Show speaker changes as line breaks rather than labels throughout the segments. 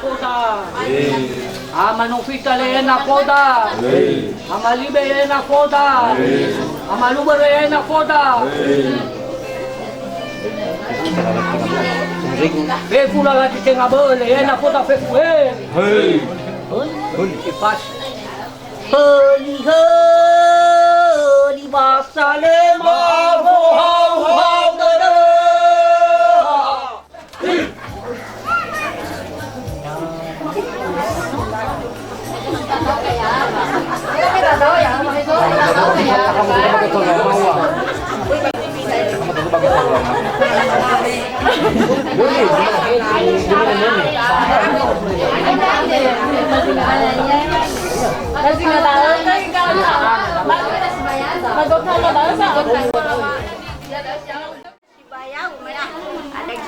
kota. Manufita na kota. Amalibe na kota. Amalubere na kota. Fe pula lagi tengah boleh na kota fe kue. Kipas. Hei hei basale ma hau hau da.
Ada saya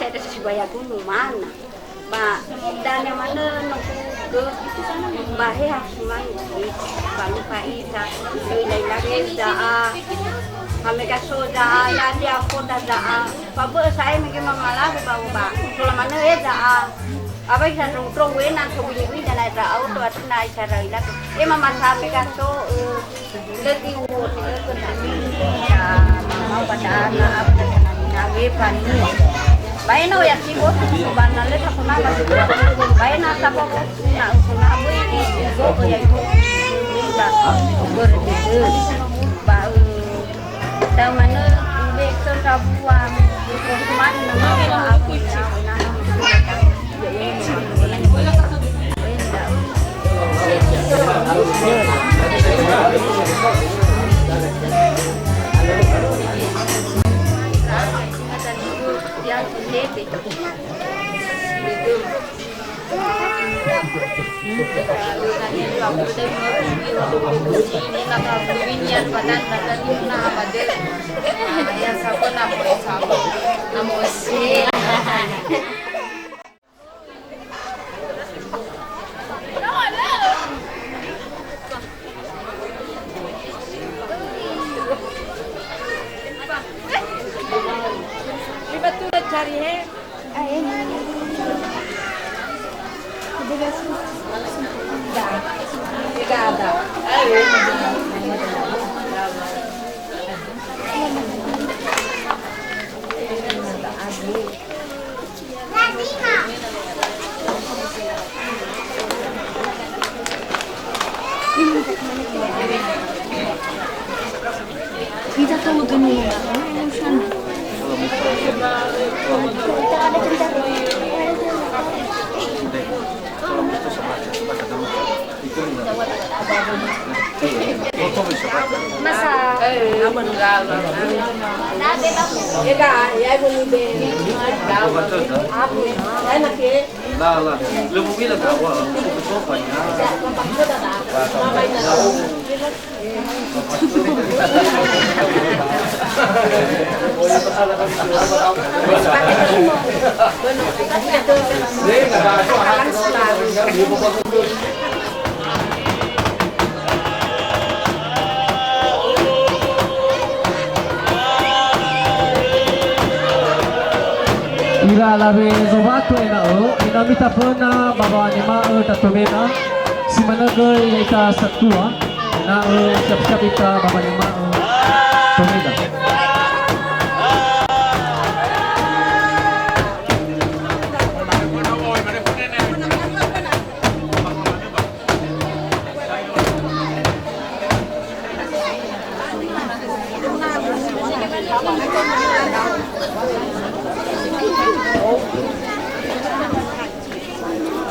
ada Sibaya gunung mana, Pak dan yang mana ke bahaya harus mandi, baru Pak Isa, lain lagi dah, kami kasih dah, ya dia aku dah, Pak saya mungkin mengalah bawa Pak, kalau mana dah, apa yang rong wenan kebunyi dan ada auto atau naik cara ilah, mama sampai kasih lagi uang itu ya, mau pada anak apa pani. Baik no ya sih bos, banal le tak pernah masuk. Baik na tak apa, nak bui go ya ibu. Ba berdiri, ba tahu mana bekon kabuan, mana nama aku cari Obrigada. Kita tahu dunia. Masa aman enggak lah. Ya kan, ya ibu ni apa? Enak ya?
Lah, lebih bila kau awak, betul banyak.
Ira lawe zobato ina mita pena baba nima tatomena si mana girl ita satua na siap-siap ita baba nima tomena.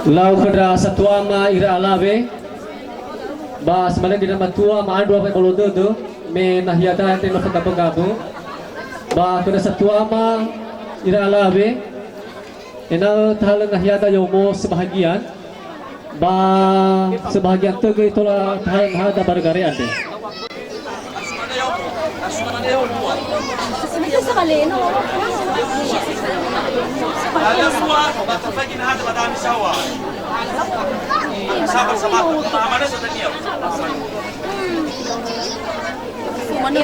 Lau kedra satua ma ira alabe ba semalam di nama tua ma adu apa kalau tu me nahiada ente no penggabu ba kedra satua ma ira alabe ena thal nahiada yomo sebahagian ba sebahagian tu ke itola thal hada bargare ande
sekali no.
Ada semua, bagi nak ada pada misawa. Sama-sama, mana sudah dia?
Mana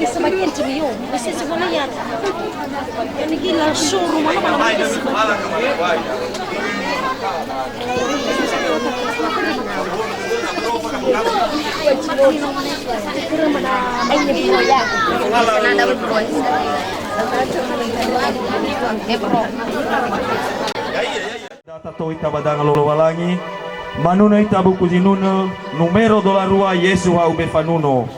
Sebagian cemio, mesti sekolah ya. Ini gila showroom mana mana.
Data to ita badang lolowalangi manuno ita buku zinuno numero dola rua Yesu ha ube fanuno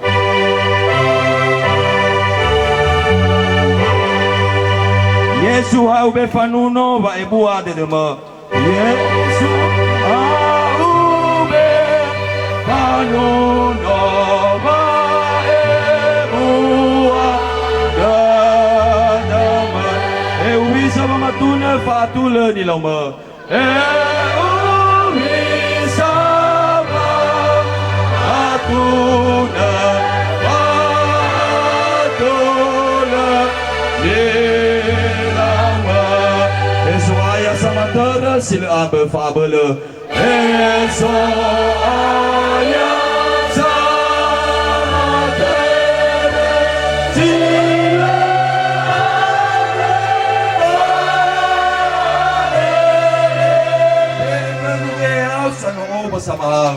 Yesu ha ube fanuno va ebua de dema Yesu ha ube fanuno va ebua de dema e ubisa mamatuna fatule ni loma sila ambil fabele eso ayah sama tere sila ambil bersama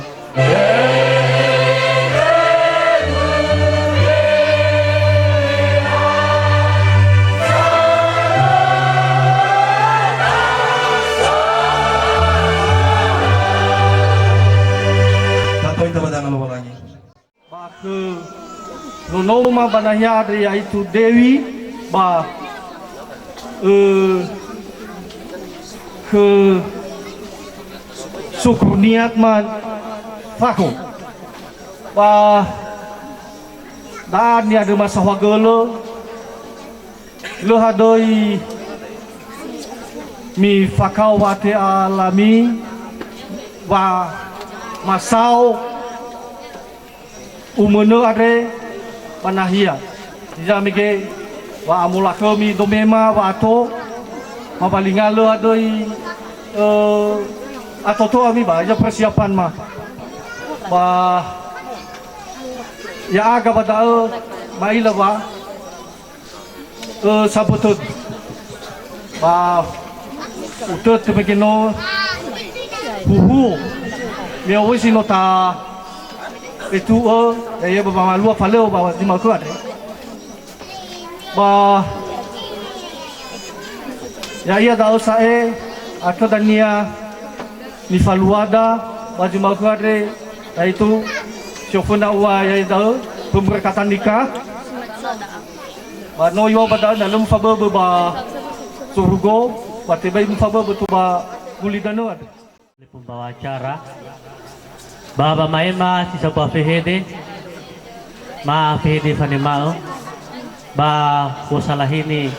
Nonoma banaya yaitu Dewi ba ke sukruniat man fakon ba dan ya ada masa wagelo lo hadoi mi fakau wate alami ba masau umeno are panahia jamige wa amulakami domema wa ato mabalingalo adoi atau tu ami ba ya persiapan mah ba ya aga badal maila ba sabutut ba utut temekino huhu dia wisi nota itu ya bawa malu faleo bawa di makuat ba ya ia dah saya atau dania ni faluada baju makuat itu syofuna uwa ya dah pemberkatan nikah ba no yo pada dalam faba ba surgo ba tiba faba betul ba gulidano ada
pembawa acara Baba maema si sa fehede ma fehede fanemao ba wasalahini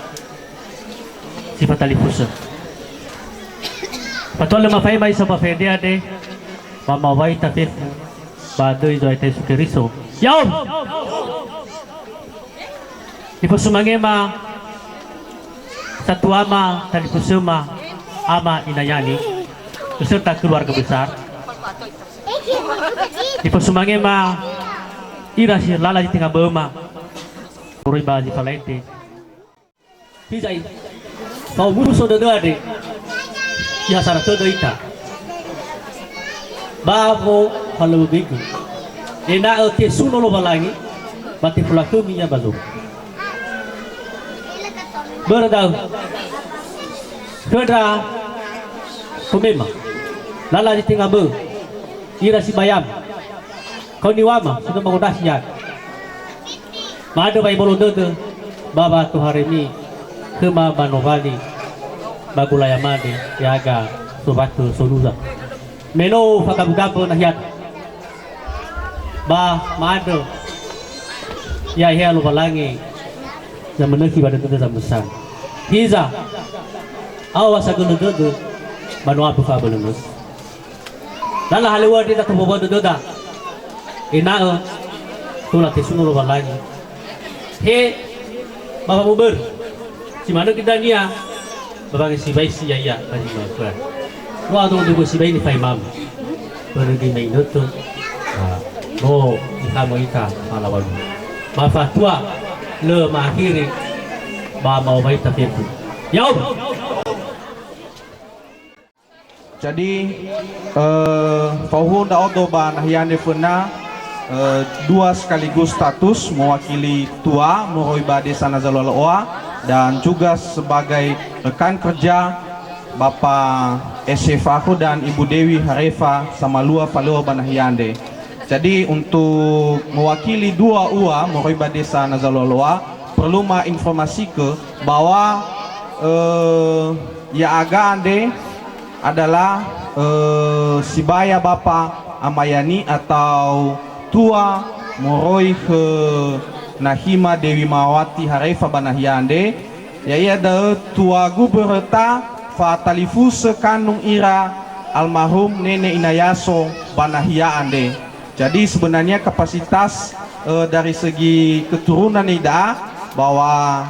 si patalifusa patole ma faima isa fehede ade mama wai tafif ba doi doi te sukeriso yaum dipusumange ma satuama talifusuma ama inayani beserta keluarga besar di Pesumange ma ira si lala di tengah bema uri ba di valente hizai kau buru so de ade ya sara to ita babo halu bigu ena o te suno lo balangi bati pulaku minya balu berdau kedra kumema lala di tengah be ira si bayam kau ni wama sudah mengudah siat madu bai bolodo tu baba tu hari ni kema banovali bagulaya made yaga subatu soluza meno fakabugapo nahiat ba madu ya ia lu balangi yang meneki pada tu besar hiza awas aku nudu banu apu fabulous Lala halewa dita tubobo doda ina tula te sunuro balagi he baba muber si mana kita nia baba si bai si ya bagi makra lo ado de si bai ni fai mam pergi main itu no di kamu ita malawan ma fatua le mahiri ba mau baik tapi itu. Yau.
Jadi Fauhu Daodo Banahiane Fena dua sekaligus status mewakili tua Moroi Desa Nazaloloa dan juga sebagai rekan kerja Bapak SC Fahu dan Ibu Dewi Harefa Samalua Falua Banahiande. Jadi untuk mewakili dua ua Moroi Desa Nazaloloa perlu informasi ke bahwa ya aga ande adalah Sibaya Bapak Amayani atau tua Moroi ke Nahima Dewi Mawati Harefa Banahiande ya ada tua guberta fatalifu sekanung ira almarhum Nenek Inayaso Banahiande. Jadi sebenarnya kapasitas dari segi keturunan ida bahwa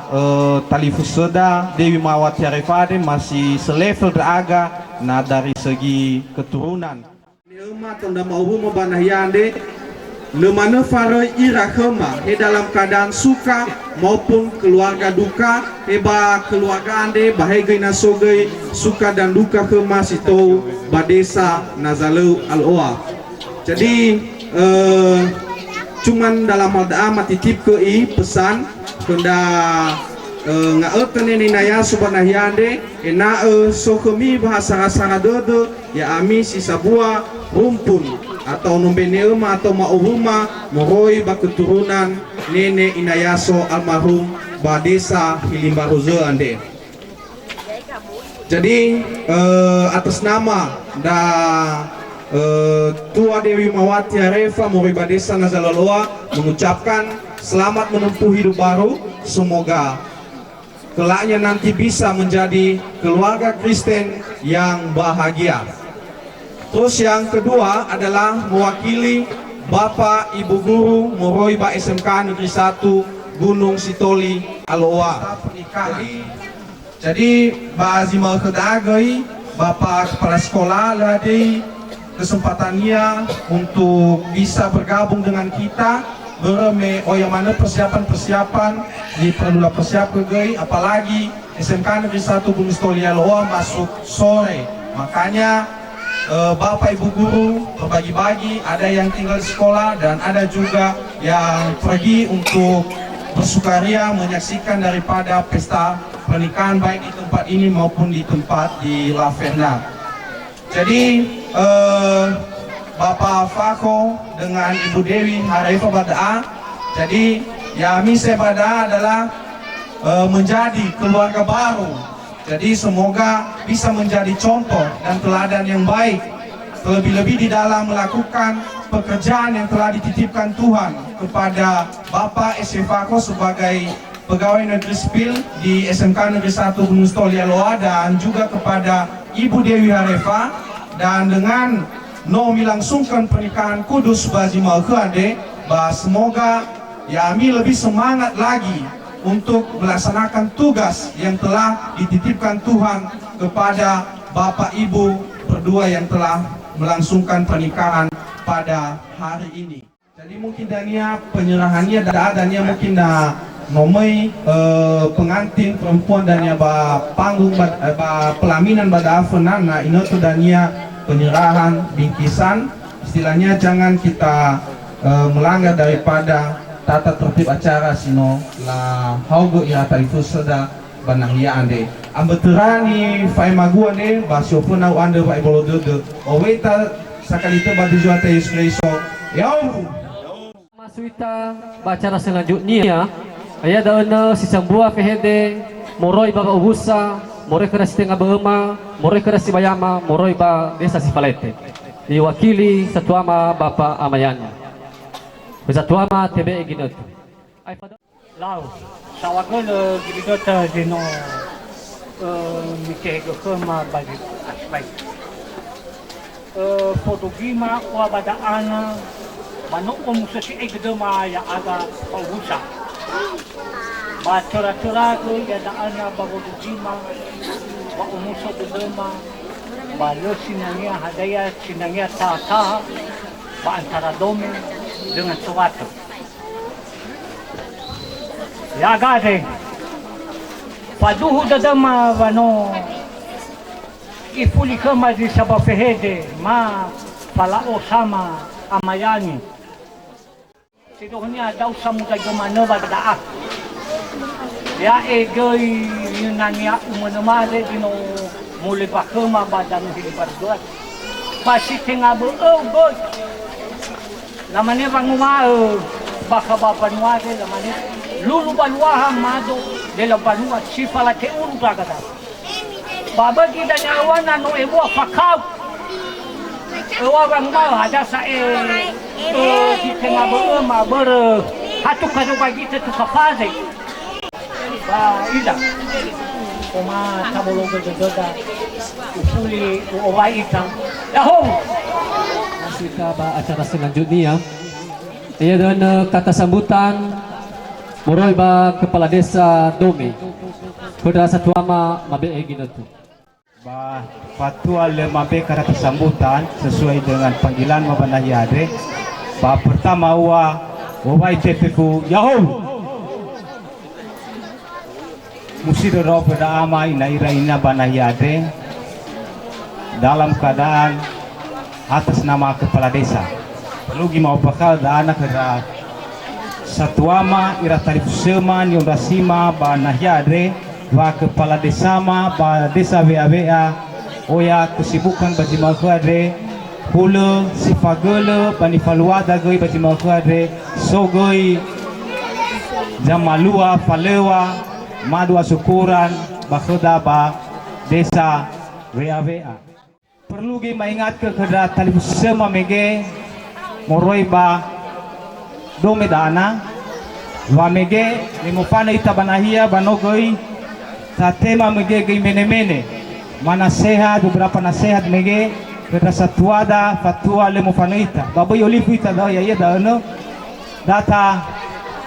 talifu seda Dewi Mawati Harefa masih selevel aga. Nah dari segi keturunan Neuma tanda mauhu Banahiande lemana faro ira khema he dalam keadaan suka maupun keluarga duka heba keluarga ande bahagia sogai suka dan duka khema sitou badesa Nazalu Al-Oa. Jadi cuman dalam hal mati tip ke pesan kenda ngaeuten Naya Subanahiande ena sokemi bahasa dodo ya ami sisa buah rumpun atau nombeneuma atau mauhuma moroi baketurunan Nenek Inayaso almarhum Badesa Hilimbaruzo ande. Jadi atas nama da tua Dewi Mawati Harefa Moroi Badesa Nazaloloa mengucapkan selamat menempuh hidup baru, semoga kelaknya nanti bisa menjadi keluarga Kristen yang bahagia. Terus yang kedua adalah mewakili Bapak Ibu Guru Moroi Ba SMK Negeri 1 Gunung Sitoli Aloa. Jadi Ba Azimal Kedagai Bapak Kepala Sekolah ladi kesempatannya untuk bisa bergabung dengan kita. Bereme yang mana persiapan diperlulah persiapan gay, apalagi SMK Negeri 1 Gunung Sitoli Aloa masuk sore, makanya Bapak Ibu Guru berbagi-bagi, ada yang tinggal di sekolah dan ada juga yang pergi untuk bersukaria menyaksikan daripada pesta pernikahan baik di tempat ini maupun di tempat di Laverna. Jadi Bapak Fako dengan Ibu Dewi Harefa Bada'a. Jadi Yami Sebada adalah menjadi keluarga baru. Jadi semoga bisa menjadi contoh dan teladan yang baik. Terlebih-lebih di dalam melakukan pekerjaan yang telah dititipkan Tuhan kepada Bapak SC Fako sebagai pegawai negeri sipil di SMK Negeri 1 Gunung Sitoli Aloa dan juga kepada Ibu Dewi Harefa, dan dengan melangsungkan pernikahan kudus Bazi Malkuande, semoga Yami lebih semangat lagi untuk melaksanakan tugas yang telah dititipkan Tuhan kepada Bapak Ibu berdua yang telah melangsungkan pernikahan pada hari ini. Jadi mungkin dania penyerahannya dania mungkin nomai pengantin perempuan dania panggung pelaminan pada afenana ini tuh dania penyerahan bingkisan, istilahnya jangan kita melanggar daripada tata tertib acara sino la haugo ya tarifu seda banahia ande ambeterani fai magu ande basiopuna ande ba ibolo dede oweta sakalito badijuate Yesus yau
Masuita bacara selanjutnya aya dauna sisang buah pehede moroi baga ubusa moroi kena setengah behema moroi kena sibayama moroi ba desa Sipalete diwakili satuama Bapak Amayanya Satuama TBE ginot
lau sawagol ginot dino mitego kema bagi aspai fotogima kwa badaana manukom sa si egdema ya aga pausa Batura-tura ko yadaan na bagudugima ba umuso duduma ba lo sinangya hadaya sinangya tata ba antara dome dengan suatu Ya gade. Paduhu dadama vano ifuli kama di sabafehede ma palao sama amayani. Sidohnya daw samuday gumanova daak. Ya egay yunanya umanamade dino muli bakama badan hiliparduat. Pasti tengah boy. Namanya bangumao baka bapanuade namanya lulu baluaha mado de la banua sifala ke uru dagada. Baba kita nyawana no ewa fakau. Ewa bangumao ada sa di tengah ma ber hatu kado bagi tu kafaze. Ba ida. Oma tabolo bedoda. Ufuli uwai ita. Yahoo.
Masih ke acara selanjutnya. Ia dengan kata sambutan Moroy ba Kepala Desa Dome. Kodra Satuama mabe ginatu.
Ba fatua le mabe kata sambutan sesuai dengan panggilan mabanahiade. Ba pertama wa itepeku Yahoo. Musiro ro pada ama inaira ina banahiade dalam keadaan atas nama Kepala Desa. Lugi mau bakal da anak kera Satuama ira tarif seman yung rasima ba nahyadre ba Kepala Desa ma ba desa WA oya kesibukan bagi mau kuadre hulu sifagele bani faluada goi bagi mau kuadre sogoi jamalua falewa madua syukuran bakhoda ba desa WA. Perlu gi maingat ke kera tarif sema mege Moroy ba Dome dana wa mege ni mufana ita banahia banogoi sa tema mege gei mene mana sehat beberapa nasihat mege kata Satuada fatua le mufana ita baboy olifu ita da ya da no data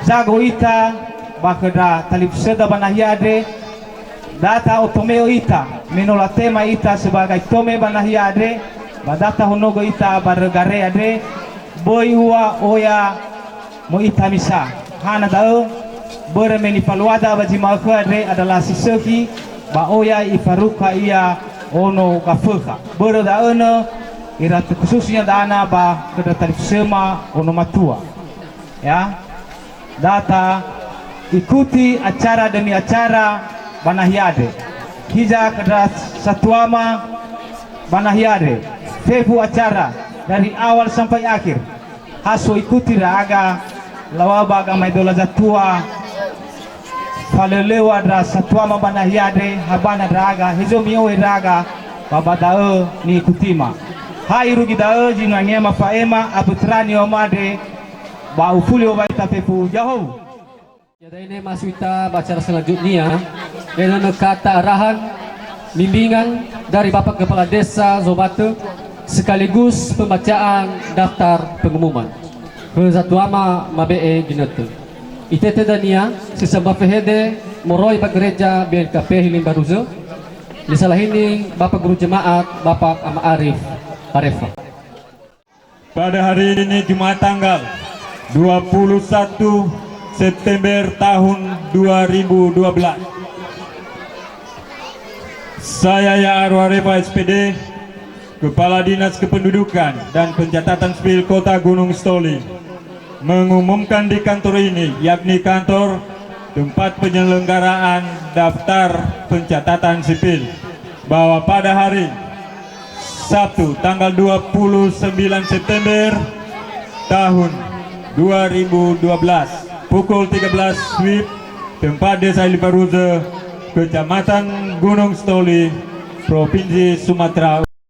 jago ita bakada talib seda banahia de data otomeo ita menola tema ita sebagai tome banahia de badata honogo ita bargare ade boy wa oya mo itamisa hana dao bore meni paluada baji makade adalah siseki ba oya ifaruka iya ono kafeka bore da ono irat khususnya dana ba kedatangan sema ono matua ya data ikuti acara demi acara banahiade hija kedas Satuama banahiade febu acara dari awal sampai akhir haso ikuti raga lawaba ga maidola zatua falelewa dra Satuama banahiade habana raga hizo mioe raga babadao ni ikutima hai rugi dao jinwangema faema abutrani omade ba ufuli obaita pepu Yahoo.
Ya ini masuk kita acara selanjutnya dengan kata arahan bimbingan dari Bapak Kepala Desa Zobate sekaligus pembacaan daftar pengumuman ke Satuama mabe ginatu. Itete dania sesama fehede Moroy ba gereja BNKP Hilim Baruzo. Di salah ini Bapak Guru Jemaat Bapak Ama Arif Arefa.
Pada hari ini Jumat tanggal 21 September tahun 2012 saya Ya'ar Arefa SPD Kepala Dinas Kependudukan dan Pencatatan Sipil Kota Gunung Stoli mengumumkan di kantor ini, yakni kantor tempat penyelenggaraan daftar pencatatan sipil, bahwa pada hari Sabtu tanggal 29 September tahun 2012 pukul 13 WIB tempat Desa Liparuze, Kecamatan Gunung Stoli, Provinsi Sumatera